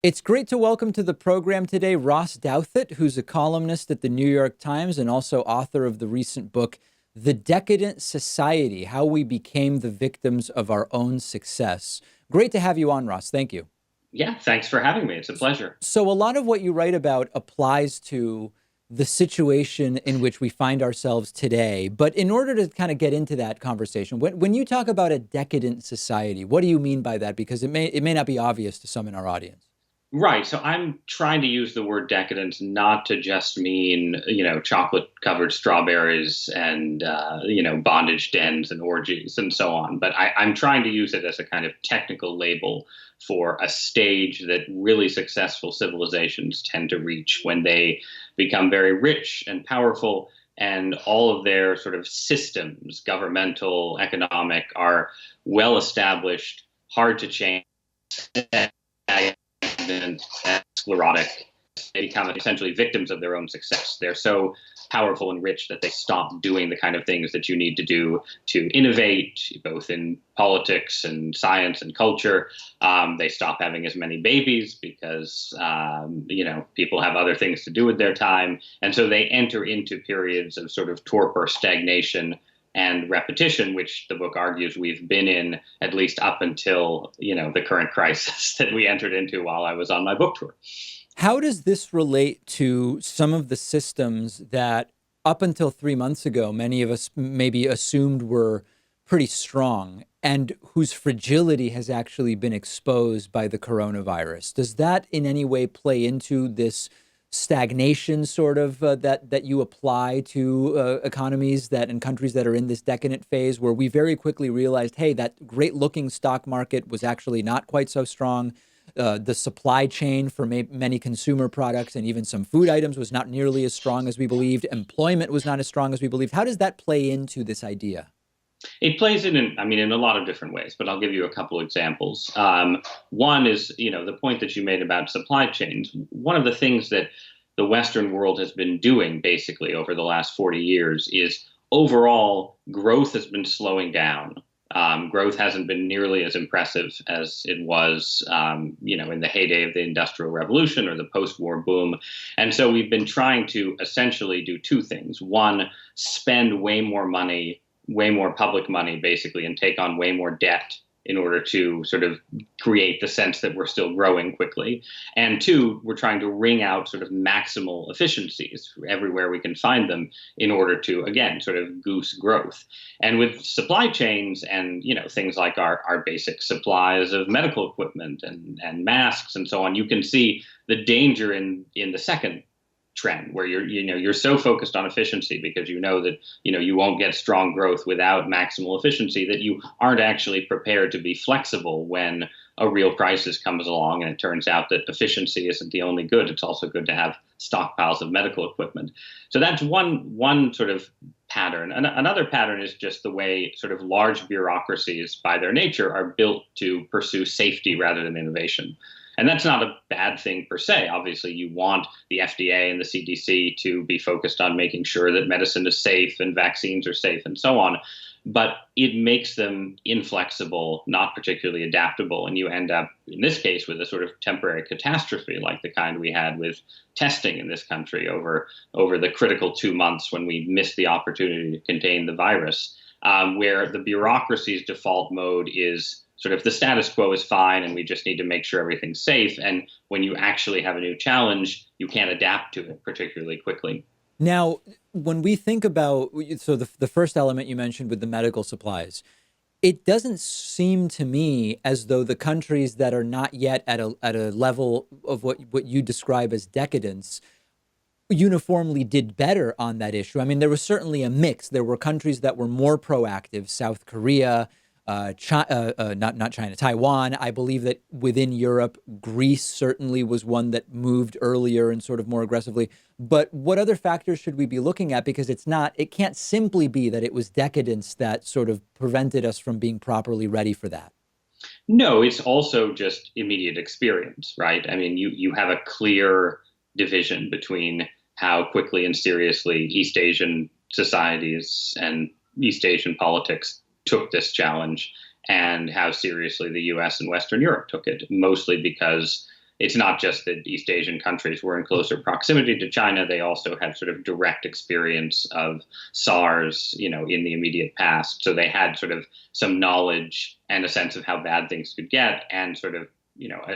It's great to welcome to the program today Ross Douthat, who's a columnist at the New York Times and also author of the recent book, The Decadent Society: How We Became the Victims of Our Own Success. Great to have you on, Ross. Thank you. Yeah, thanks for having me. It's a pleasure. So, a lot of what you write about applies to the situation in which we find ourselves today. But in order to kind of get into that conversation, when you talk about a decadent society, what do you mean by that? Because it may not be obvious to some in our audience. Right. So I'm trying to use the word decadence not to just mean, chocolate covered strawberries and, bondage dens and orgies and so on. But I'm trying to use it as a kind of technical label for a stage that really successful civilizations tend to reach when they become very rich and powerful. And all of their sort of systems, governmental, economic, are well established, hard to change, and sclerotic. They become essentially victims of their own success. They're so powerful and rich that they stop doing the kind of things that you need to do to innovate, both in politics and science and culture. They stop having as many babies because, people have other things to do with their time. And so they enter into periods of sort of torpor, stagnation, and repetition, which the book argues we've been in at least up until, the current crisis that we entered into while I was on my book tour. How does this relate to some of the systems that up until 3 months ago, many of us maybe assumed were pretty strong and whose fragility has actually been exposed by the coronavirus? Does that in any way play into this stagnation sort of that you apply to economies that and countries that are in this decadent phase where we very quickly realized, hey, that great looking stock market was actually not quite so strong. The supply chain for many consumer products and even some food items was not nearly as strong as we believed. Employment was not as strong as we believed. How does that play into this idea? It plays in a lot of different ways, but I'll give you a couple examples. One is, the point that you made about supply chains. One of the things that the Western world has been doing basically over the last 40 years is overall growth has been slowing down. Growth hasn't been nearly as impressive as it was, in the heyday of the Industrial Revolution or the post-war boom. And so we've been trying to essentially do two things. One, spend way more money, way more public money, basically, and take on way more debt in order to sort of create the sense that we're still growing quickly. And two, we're trying to wring out sort of maximal efficiencies everywhere we can find them in order to, again, sort of goose growth. And with supply chains and, things like our basic supplies of medical equipment and masks and so on, you can see the danger in the second trend where you're so focused on efficiency because you know that you won't get strong growth without maximal efficiency that you aren't actually prepared to be flexible when a real crisis comes along and it turns out that efficiency isn't the only good. It's also good to have stockpiles of medical equipment. So that's one sort of pattern. Another pattern is just the way sort of large bureaucracies by their nature are built to pursue safety rather than innovation. And that's not a bad thing per se. Obviously, you want the FDA and the CDC to be focused on making sure that medicine is safe and vaccines are safe and so on. But it makes them inflexible, not particularly adaptable. And you end up, in this case, with a sort of temporary catastrophe like the kind we had with testing in this country over the critical 2 months when we missed the opportunity to contain the virus, where the bureaucracy's default mode is sort of the status quo is fine and we just need to make sure everything's safe. And when you actually have a new challenge, you can't adapt to it particularly quickly. Now, when we think about, so the first element you mentioned with the medical supplies, it doesn't seem to me as though the countries that are not yet at a level of what you describe as decadence uniformly did better on that issue. I mean, there was certainly a mix. There were countries that were more proactive, South Korea, not China, Taiwan. I believe that within Europe, Greece certainly was one that moved earlier and sort of more aggressively. But what other factors should we be looking at? Because it can't simply be that it was decadence that sort of prevented us from being properly ready for that. No, it's also just immediate experience, right? I mean, you have a clear division between how quickly and seriously East Asian societies and East Asian politics took this challenge and how seriously the US and Western Europe took it, mostly because it's not just that East Asian countries were in closer proximity to China. They also had sort of direct experience of SARS, in the immediate past. So they had sort of some knowledge and a sense of how bad things could get, and sort of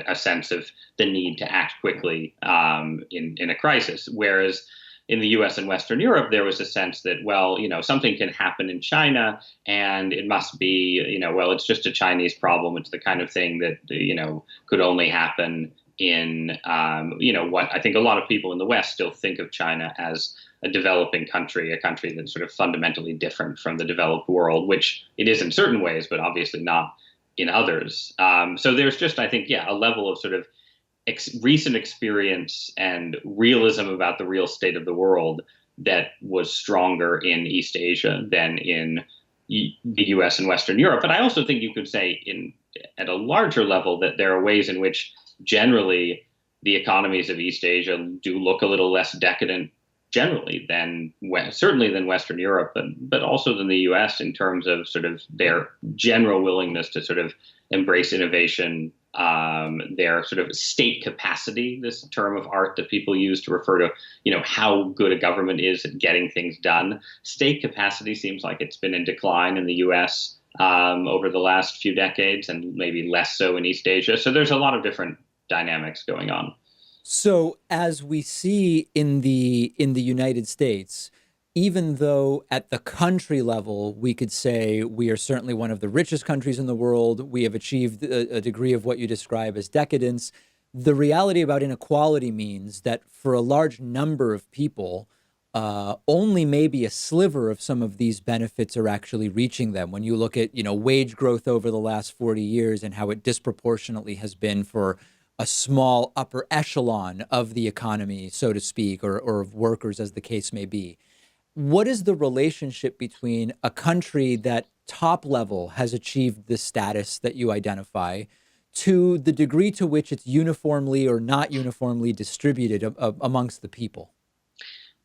a sense of the need to act quickly in a crisis. Whereas in the U.S. and Western Europe, there was a sense that, well, something can happen in China, and it must be, well, it's just a Chinese problem. It's the kind of thing that, could only happen in, what I think a lot of people in the West still think of China as a developing country, a country that's sort of fundamentally different from the developed world, which it is in certain ways, but obviously not in others. So there's just, I think, a level of sort of recent experience and realism about the real state of the world that was stronger in East Asia than in the U.S. and Western Europe. But I also think you could say at a larger level that there are ways in which generally the economies of East Asia do look a little less decadent generally certainly than Western Europe, but also than the U.S. in terms of sort of their general willingness to sort of embrace innovation, their sort of state capacity, this term of art that people use to refer to, how good a government is at getting things done. State capacity seems like it's been in decline in the U.S. Over the last few decades, and maybe less so in East Asia. So there's a lot of different dynamics going on. So as we see in the United States, even though at the country level we could say we are certainly one of the richest countries in the world, we have achieved a degree of what you describe as decadence, the reality about inequality means that for a large number of people, only maybe a sliver of some of these benefits are actually reaching them. When you look at, wage growth over the last 40 years and how it disproportionately has been for a small upper echelon of the economy, so to speak, or of workers, as the case may be. What is the relationship between a country that top level has achieved the status that you identify to the degree to which it's uniformly or not uniformly distributed amongst the people?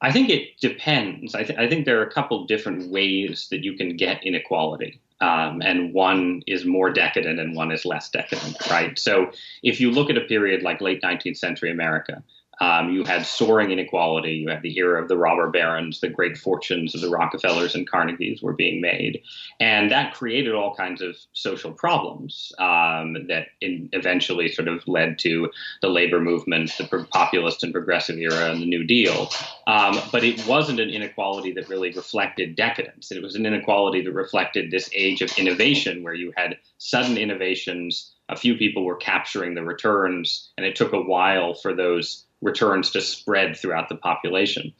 I think it depends. I think there are a couple different ways that you can get inequality. And one is more decadent and one is less decadent, right? So if you look at a period like late 19th century America, you had soaring inequality. You had the era of the robber barons, the great fortunes of the Rockefellers and Carnegies were being made. And that created all kinds of social problems that eventually sort of led to the labor movement, the populist and progressive era, and the New Deal. But it wasn't an inequality that really reflected decadence. It was an inequality that reflected this age of innovation where you had sudden innovations. A few people were capturing the returns, and it took a while for those returns to spread throughout the population.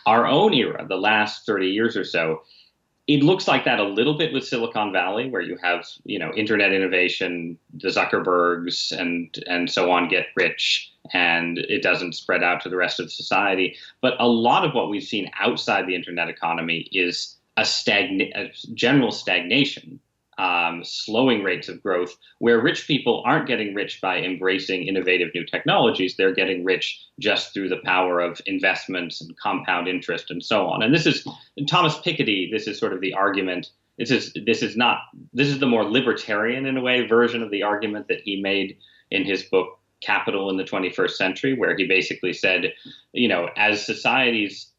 Our own era, the last 30 years or so, it looks like that a little bit with Silicon Valley, where you have, internet innovation, the Zuckerbergs and so on get rich, and it doesn't spread out to the rest of society. But a lot of what we've seen outside the internet economy is a general stagnation. Slowing rates of growth, where rich people aren't getting rich by embracing innovative new technologies. They're getting rich just through the power of investments and compound interest and so on. And this is Thomas Piketty. This is sort of the argument. This is the more libertarian, in a way, version of the argument that he made in his book Capital in the 21st Century, where he basically said, as societies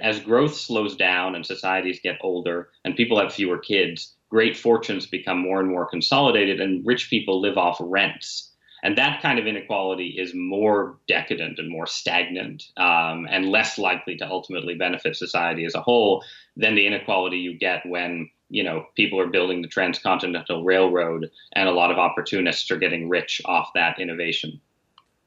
as growth slows down and societies get older and people have fewer kids, great fortunes become more and more consolidated and rich people live off rents. And that kind of inequality is more decadent and more stagnant and less likely to ultimately benefit society as a whole than the inequality you get when, people are building the transcontinental railroad and a lot of opportunists are getting rich off that innovation.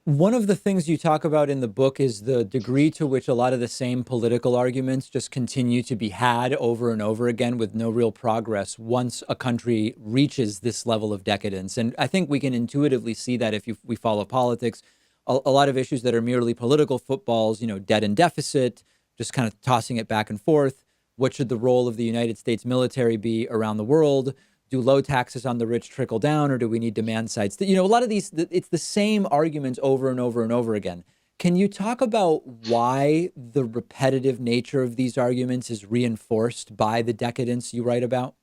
One of the things you talk about in the book is the degree to which a lot of the same political arguments just continue to be had over and over again with no real progress once a country reaches this level of decadence. And I think we can intuitively see that if we follow politics. A lot of issues that are merely political footballs, debt and deficit, just kind of tossing it back and forth. What should the role of the United States military be around the world? Do low taxes on the rich trickle down, or do we need demand sides? A lot of these, it's the same arguments over and over and over again. Can you talk about why the repetitive nature of these arguments is reinforced by the decadence you write about?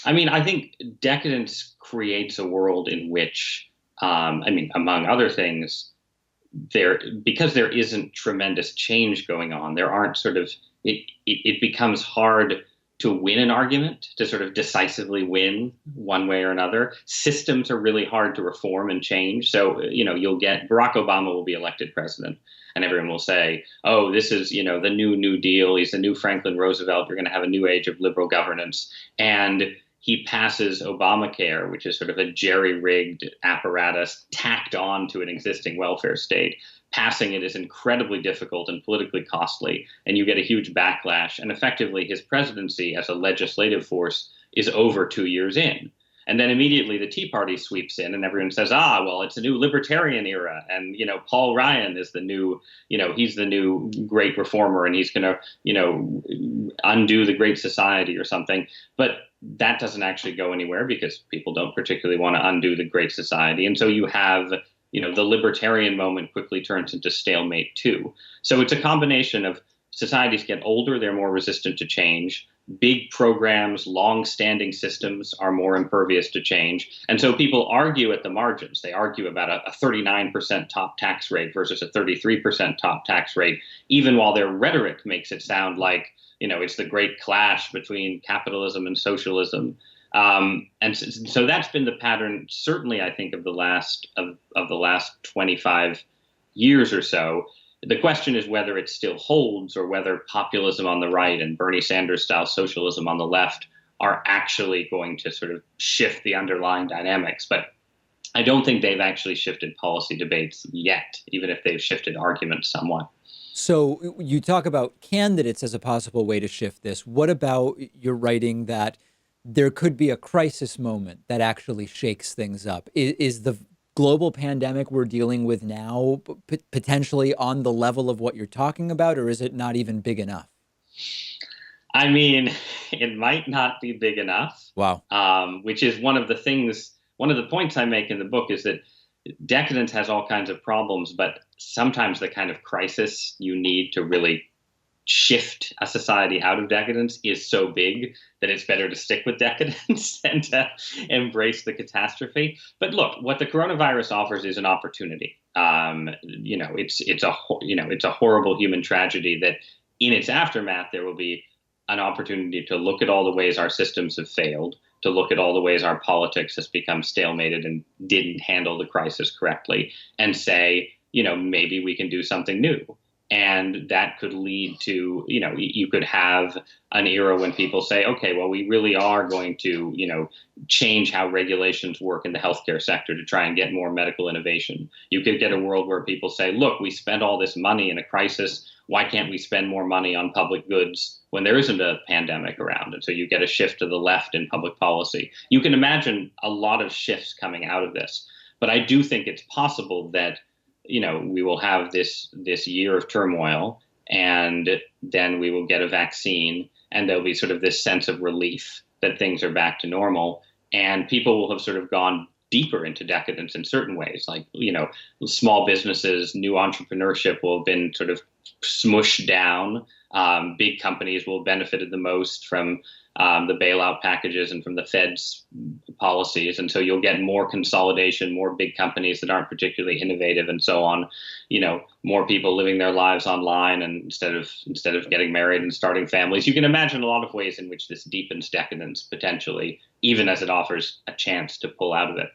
I mean, I think decadence creates a world in which I mean, among other things, because there isn't tremendous change going on, there aren't sort of it becomes hard to win an argument, to sort of decisively win one way or another. Systems are really hard to reform and change. So, you'll get Barack Obama will be elected president, and everyone will say, oh, this is, the new Deal. He's the new Franklin Roosevelt. You're going to have a new age of liberal governance. And he passes Obamacare, which is sort of a jerry-rigged apparatus tacked on to an existing welfare state. Passing it is incredibly difficult and politically costly, and you get a huge backlash. And effectively, his presidency as a legislative force is over 2 years in. And then immediately the Tea Party sweeps in, and everyone says, well, it's a new libertarian era. And, Paul Ryan is the new, he's the new great reformer, and he's going to, undo the Great Society or something. But that doesn't actually go anywhere because people don't particularly want to undo the Great Society. And so you have, the libertarian moment quickly turns into stalemate too. So it's a combination of societies get older, they're more resistant to change. Big programs, long-standing systems are more impervious to change. And so people argue at the margins. They argue about a 39% top tax rate versus a 33% top tax rate, even while their rhetoric makes it sound like, it's the great clash between capitalism and socialism. And so that's been the pattern, certainly, I think, of the last 25 years or so. The question is whether it still holds or whether populism on the right and Bernie Sanders style socialism on the left are actually going to sort of shift the underlying dynamics. But I don't think they've actually shifted policy debates yet, even if they've shifted arguments somewhat. So you talk about candidates as a possible way to shift this. What about your writing that there could be a crisis moment that actually shakes things up? Is the global pandemic we're dealing with now potentially on the level of what you're talking about, or is it not even big enough? I mean, it might not be big enough. Wow. Which is one of the points I make in the book is that decadence has all kinds of problems, but sometimes the kind of crisis you need to really shift a society out of decadence is so big that it's better to stick with decadence and to embrace the catastrophe. But look, what the coronavirus offers is an opportunity. It's a horrible human tragedy that in its aftermath, there will be an opportunity to look at all the ways our systems have failed, to look at all the ways our politics has become stalemated and didn't handle the crisis correctly, and say, maybe we can do something new. And that could lead to, you could have an era when people say, okay, well, we really are going to, change how regulations work in the healthcare sector to try and get more medical innovation. You could get a world where people say, look, we spent all this money in a crisis. Why can't we spend more money on public goods when there isn't a pandemic around? And so you get a shift to the left in public policy. You can imagine a lot of shifts coming out of this. But I do think it's possible that we will have this year of turmoil, and then we will get a vaccine, and there'll be sort of this sense of relief that things are back to normal, and people will have sort of gone deeper into decadence in certain ways, like small businesses, new entrepreneurship will have been sort of smushed down. Big companies will have benefited the most from the bailout packages and from the Fed's policies. And so you'll get more consolidation, more big companies that aren't particularly innovative and so on, more people living their lives online and instead of getting married and starting families. You can imagine a lot of ways in which this deepens decadence potentially, even as it offers a chance to pull out of it.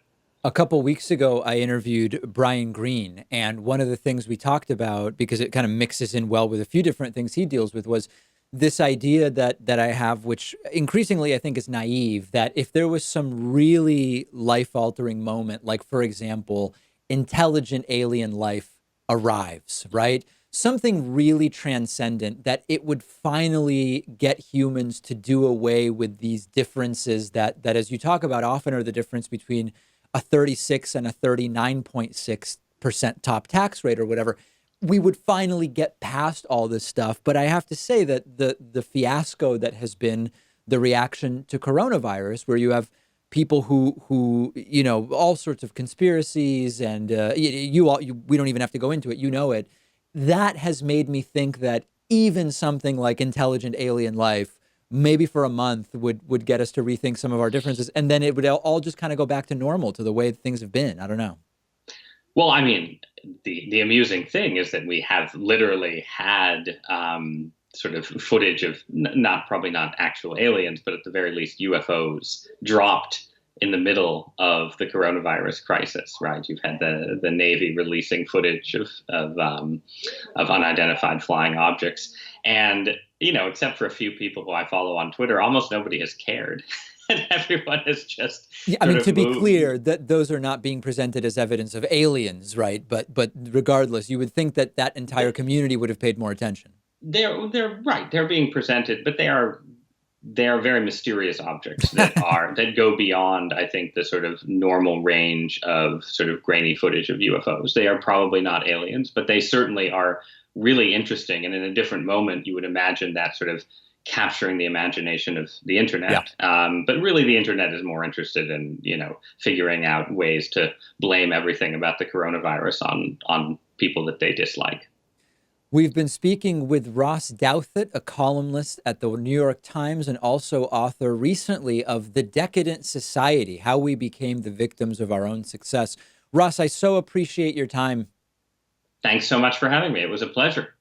A couple weeks ago, I interviewed Brian Greene, and one of the things we talked about, because it kind of mixes in well with a few different things he deals with, was this idea that I have, which increasingly I think is naive, that if there was some really life-altering moment, like, for example, intelligent alien life arrives, right? Something really transcendent, that it would finally get humans to do away with these differences that as you talk about, often are the difference between a 36 and a 39.6% top tax rate or whatever. We would finally get past all this stuff. But I have to say that the fiasco that has been the reaction to coronavirus, where you have people who all sorts of conspiracies, and we don't even have to go into it, it, that has made me think that even something like intelligent alien life, maybe for a month, would get us to rethink some of our differences. And then it would all just kind of go back to normal, to the way things have been. I don't know. Well, I mean, the amusing thing is that we have literally had sort of footage of not probably not actual aliens, but at the very least UFOs dropped in the middle of the coronavirus crisis. Right? You've had the Navy releasing footage of unidentified flying objects, and except for a few people who I follow on Twitter, almost nobody has cared. And everyone has just Yeah, I sort mean, of to be moved. clear, that those are not being presented as evidence of aliens, right? But regardless, you would think that that entire community would have paid more attention. They're right. They're being presented, but they are very mysterious objects that go beyond, I think, the sort of normal range of sort of grainy footage of UFOs. They are probably not aliens, but they certainly are really interesting. And in a different moment, you would imagine that sort of capturing the imagination of the Yeah. internet. But really, the internet is more interested in figuring out ways to blame everything about the coronavirus on people that they dislike. We've been speaking with Ross Douthat, a columnist at the New York Times and also author recently of The Decadent Society: How We Became the Victims of Our Own Success. Ross, I so appreciate your time. Thanks so much for having me. It was a pleasure.